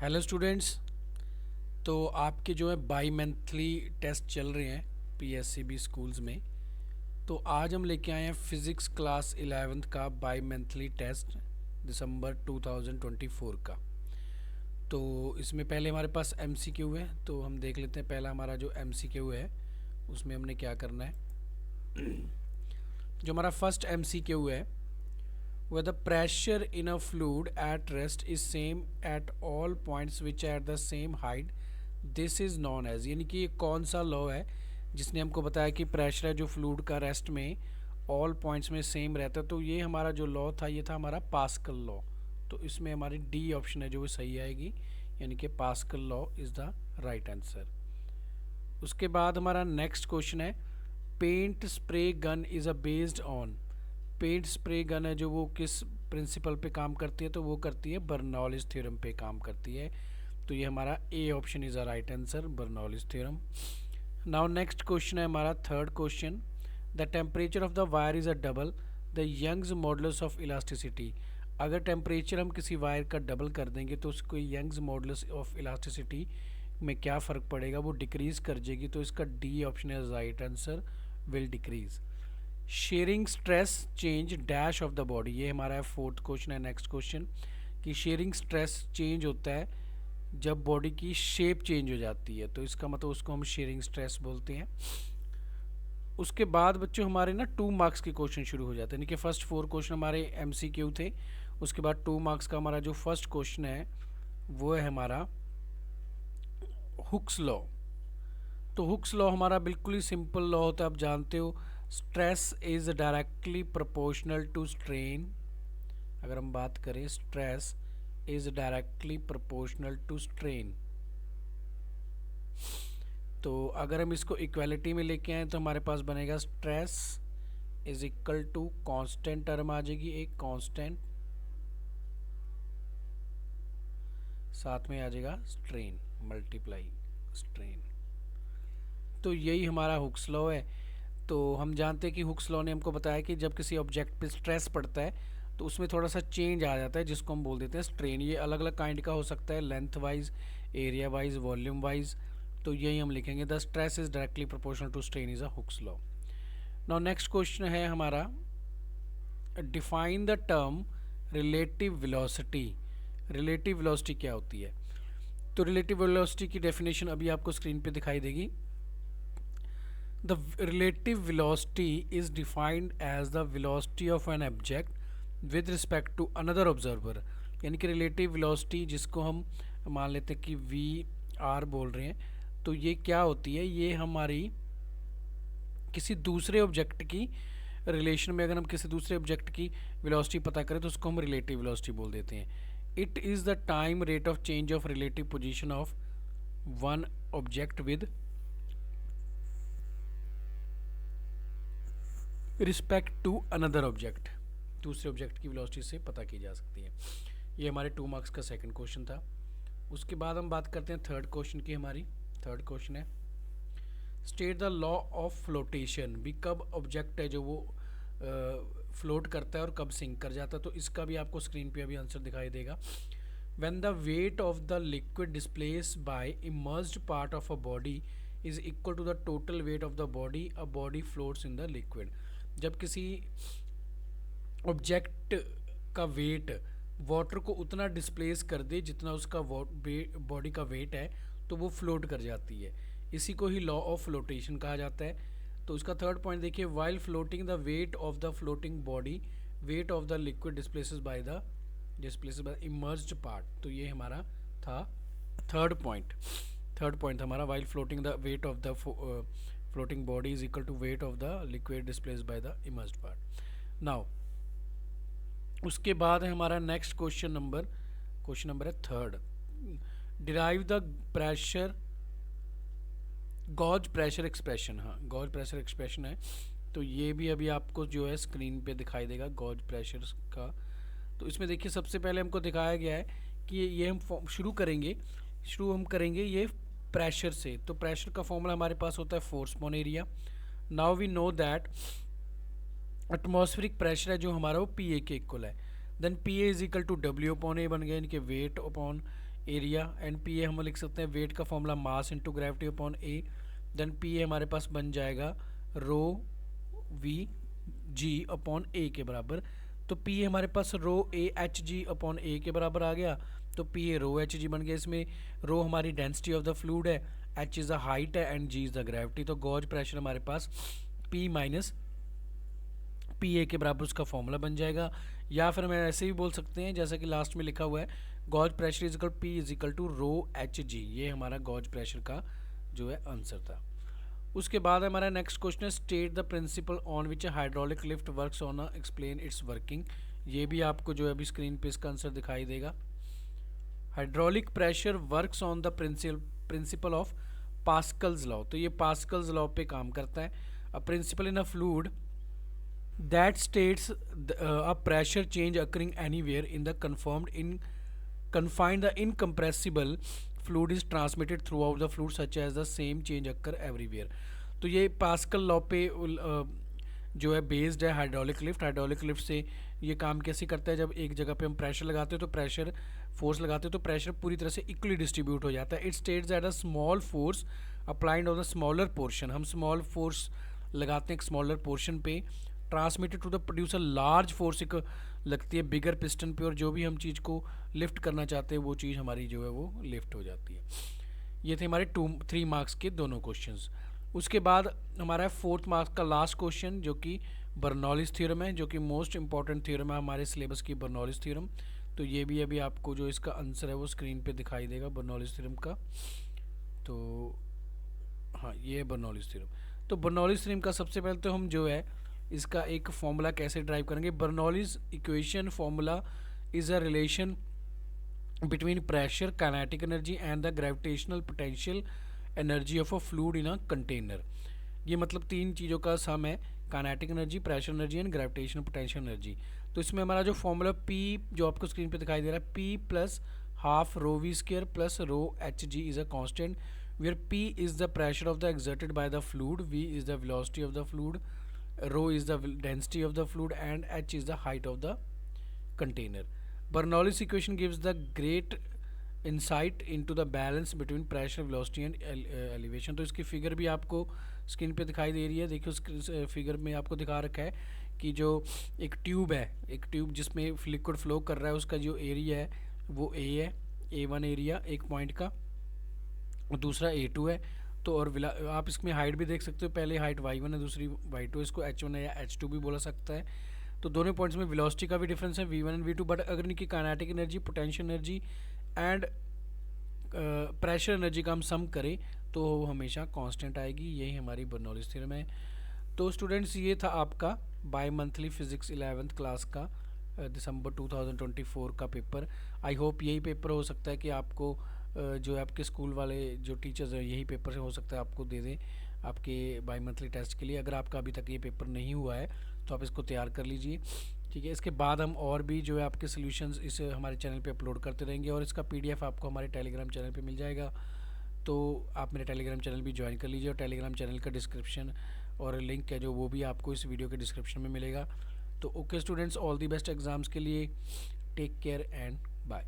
Hello students. तो आपके जो है बाई मंथली टेस्ट चल रहे हैं पीएससीबी स्कूल्स में। तो आज हम लेके आए हैं फिज़िक्स क्लास 11th का बाई मंथली टेस्ट दिसंबर 2024 का। तो इसमें पहले हमारे पास एमसीक्यू है, तो हम देख लेते हैं। पहला हमारा जो एमसीक्यू है उसमें हमने क्या करना है। जो हमारा फर्स्ट एमसीक्यू है, where the pressure in a fluid at rest is same at all points which are at the same height, this is known as। यानी कि ये कौन सा लॉ है जिसने हमको बताया कि प्रेशर है जो फ्लूइड का रेस्ट में ऑल पॉइंट्स में सेम रहता है। तो ये हमारा जो लॉ था ये था हमारा पास्कल लॉ। तो इसमें हमारी डी ऑप्शन है जो वो सही आएगी, यानी कि Pascal law is the right answer. उसके बाद हमारा नेक्स्ट क्वेश्चन है, paint spray gun is a based on. Paint spray gun है जो वो किस प्रिंसिपल पे काम करती है, तो वो करती है बर्नौलीज थ्योरम पे काम करती है। तो ये हमारा A option is a right answer, Bernoulli's theorem. Now next question है हमारा third question, the temperature of the wire is a double the Young's modulus of elasticity. अगर टेम्परेचर हम किसी वायर का डबल कर देंगे तो उसको यंग्स मॉडुलस ऑफ इलास्टिसिटी में क्या फ़र्क पड़ेगा, वो डिक्रीज़ कर जाएगी। तो इसका D option is right answer, will decrease. Sharing stress change dash of the body, ये हमारा फोर्थ क्वेश्चन है। नेक्स्ट क्वेश्चन कि शेयरिंग स्ट्रेस चेंज होता है जब बॉडी की शेप चेंज हो जाती है, तो इसका मतलब उसको हम शेयरिंग स्ट्रेस बोलते हैं। उसके बाद बच्चों हमारे ना 2 मार्क्स के क्वेश्चन शुरू हो जाते हैं, यानी कि फर्स्ट 4 क्वेश्चन हमारे एमसीक्यू थे। उसके बाद 2 मार्क्स का हमारा जो फर्स्ट क्वेश्चन है वो है हमारा हुक्स लॉ। तो हुक्स लॉ हमारा बिल्कुल ही सिंपल लॉ होता है, आप जानते हो। Stress is directly proportional to strain. अगर हम बात करें, stress is directly proportional to strain. तो अगर हम इसको इक्वालिटी में लेके आए तो हमारे पास बनेगा stress is equal to constant term आ जाएगी, एक कांस्टेंट, साथ में आ जाएगा स्ट्रेन, मल्टीप्लाई स्ट्रेन। तो यही हमारा हुक्स लॉ है। तो हम जानते हैं कि हुक्स लॉ ने हमको बताया कि जब किसी ऑब्जेक्ट पे स्ट्रेस पड़ता है तो उसमें थोड़ा सा चेंज आ जाता है, जिसको हम बोल देते हैं स्ट्रेन। ये अलग अलग काइंड का हो सकता है, length wise, area wise, volume wise. तो यही हम लिखेंगे, the stress is directly proportional to strain is a Hooke's law. Now next question है हमारा, define the term relative velocity. Relative velocity क्या होती है? तो रिलेटिव वेलोसिटी की डेफिनेशन अभी आपको स्क्रीन पे दिखाई देगी। The relative velocity is defined as the velocity of an object with respect to another observer। यानी कि रिलेटिव वेलोसिटी जिसको हम मान लेते हैं कि वी आर बोल रहे हैं, तो ये क्या होती है, ये हमारी किसी दूसरे ऑब्जेक्ट की रिलेशन में, अगर हम किसी दूसरे ऑब्जेक्ट की वेलोसिटी पता करें तो उसको हम रिलेटिव वेलोसिटी बोल देते हैं। It is the time rate of change of relative position of one object with respect to another object. दूसरे ऑब्जेक्ट की वेलोसिटी से पता की जा सकती है। ये हमारे 2 मार्क्स का सेकंड क्वेश्चन था। उसके बाद हम बात करते हैं थर्ड क्वेश्चन की। हमारी थर्ड क्वेश्चन है, state the law of flotation. भी कब ऑब्जेक्ट है जो वो फ्लोट करता है और कब सिंक कर जाता है, तो इसका भी आपको स्क्रीन पे अभी आंसर दिखाई देगा। When the weight of the liquid displace by emerged part of a body is equal to the total weight of the body, a body floats in the liquid. जब किसी ऑब्जेक्ट का wait water को उतना displace कर दे जितना उसका body का wait है, तो वो फ्लोट कर जाती है। इसी को ही लॉ ऑफ फ्लोटेशन कहा जाता है। तो उसका थर्ड पॉइंट देखिए, while floating the weight of the floating body weight of the liquid displaces by emerged part. तो ये हमारा था थर्ड पॉइंट। थर्ड पॉइंट हमारा, while floating the weight of the floating body is equal to weight of the liquid displaced by the immersed part. Now उसके बाद है हमारा next question number है third, derive the pressure gauge pressure expression. हाँ, gauge pressure expression है, तो ये भी अभी आपको जो है स्क्रीन पे दिखाई देगा गॉज प्रेशर का। तो इसमें देखिए सबसे पहले हमको दिखाया गया है कि ये हम शुरू हम करेंगे ये प्रेशर से। तो प्रेशर का फॉर्मूला हमारे पास होता है force upon area. Now we know that atmospheric pressure है जो हमारा वो पी ए के इक्वल है। Then P A is equal to W upon A बन गया, इनके weight upon area, and P A हम लिख सकते हैं वेट का formula mass into gravity upon A, then P A हमारे पास बन जाएगा रो वी जी अपॉन ए के बराबर। तो पी ए हमारे पास रो ए एच जी अपॉन ए के बराबर आ गया, तो पी ए रो एच जी बन गया। इसमें रो हमारी डेंसिटी ऑफ द फ्लूड है, एच इज़ द हाइट है and G is the gravity. तो गॉज प्रेशर हमारे पास पी माइनस पी ए के बराबर उसका फॉर्मूला बन जाएगा। या फिर हम ऐसे भी बोल सकते हैं जैसा कि लास्ट में लिखा हुआ है gauge pressure is equal P is equal to rho H G, ये हमारा गॉज प्रेशर का जो है आंसर था। उसके बाद हमारा नेक्स्ट क्वेश्चन है state the principal on which hydraulic lift works on explain it's working. ये भी आपको जो है अभी स्क्रीन पे इसका आंसर दिखाई देगा। Hydraulic pressure works on the principle of Pascal's law. तो ये पास्कल्स लॉ पे काम करता है। A principle in a fluid that states a pressure change occurring anywhere in the confined the incompressible fluid is transmitted throughout the fluid such as the same change occur everywhere। तो ये pascal law पे जो है based है hydraulic lift. Hydraulic lift से ये काम कैसे करता है, जब एक जगह पे हम प्रेशर लगाते हैं तो प्रेशर फोर्स लगाते हैं तो प्रेशर पूरी तरह से इक्वली डिस्ट्रीब्यूट हो जाता है। It states that a small force applied on the smaller portion, हम स्मॉल फोर्स लगाते हैं एक स्मॉलर पोर्शन पे, transmitted to the producer large force एक लगती है बिगर पिस्टन पे, और जो भी हम चीज़ को लिफ्ट करना चाहते हैं वो चीज़ हमारी जो है वो लिफ्ट हो जाती है। ये थे हमारे 3 मार्क्स के दोनों क्वेश्चंस। उसके बाद हमारा 4th मार्क्स का लास्ट क्वेश्चन जो कि बर्नौलीज थ्योरम है, जो कि मोस्ट इंपॉर्टेंट थ्योरम है हमारे सिलेबस की बर्नौलीज थ्योरम। तो ये भी अभी आपको जो इसका आंसर है वो स्क्रीन पे दिखाई देगा बर्नौलीज थ्योरम का। तो हाँ, ये है बर्नौलीज थ्योरम। तो बर्नौलीज थ्योरम का सबसे पहले तो हम जो है इसका एक फॉर्मूला कैसे ड्राइव करेंगे। Bernoulli's equation formula is a relation between pressure kinetic energy and the gravitational potential energy of a fluid in a container. ये मतलब 3 चीज़ों का सम है, kinetic energy, pressure energy and gravitational potential energy. तो इसमें हमारा जो फॉर्मूला पी जो आपको स्क्रीन पे दिखाई दे रहा है, P plus half rho V square plus rho H G is a constant, where P is the pressure of the exerted by the fluid, V is the velocity of the fluid, rho is the density of the fluid and h is the height of the container. Bernoulli's equation gives the great insight into the balance between pressure, velocity and elevation। तो इसकी figure भी आपको screen पे दिखाई दे रही है। देखिए उस फिगर में आपको दिखा रखा है कि जो एक ट्यूब है, एक ट्यूब जिसमें लिक्विड फ्लो कर रहा है, उसका जो एरिया है वो ए है, A1 एरिया एक पॉइंट का, और दूसरा A2 है। तो और आप इसमें हाइट भी देख सकते हो, पहले हाइट y1 है, दूसरी y2, इसको h1 है या h2 भी बोला सकता है। तो दोनों पॉइंट्स में वेलोसिटी का भी डिफरेंस है v1 एंड v2, बट अगर इनकी kinetic energy, potential energy and pressure energy का हम सम करें तो वो हमेशा कांस्टेंट आएगी। यही हमारी बर्नौलीज थ्योरम है। तो स्टूडेंट्स ये था आपका by monthly physics 11th class का दिसंबर 2024 का पेपर। आई होप यही पेपर हो सकता है कि आपको जो आपके स्कूल वाले जो टीचर्स हैं यही पेपर से हो सकता है आपको दे दें आपके बाई मंथली टेस्ट के लिए। अगर आपका अभी तक ये पेपर नहीं हुआ है तो आप इसको तैयार कर लीजिए, ठीक है। इसके बाद हम और भी जो है आपके सॉल्यूशंस इस हमारे चैनल पे अपलोड करते रहेंगे, और इसका PDF आपको हमारे टेलीग्राम चैनल पे मिल जाएगा। तो आप मेरे टेलीग्राम चैनल भी ज्वाइन कर लीजिए, और टेलीग्राम चैनल का डिस्क्रिप्शन और लिंक है जो वो भी आपको इस वीडियो के डिस्क्रिप्शन में मिलेगा। तो okay students, all the best exams के लिए। Take care and bye.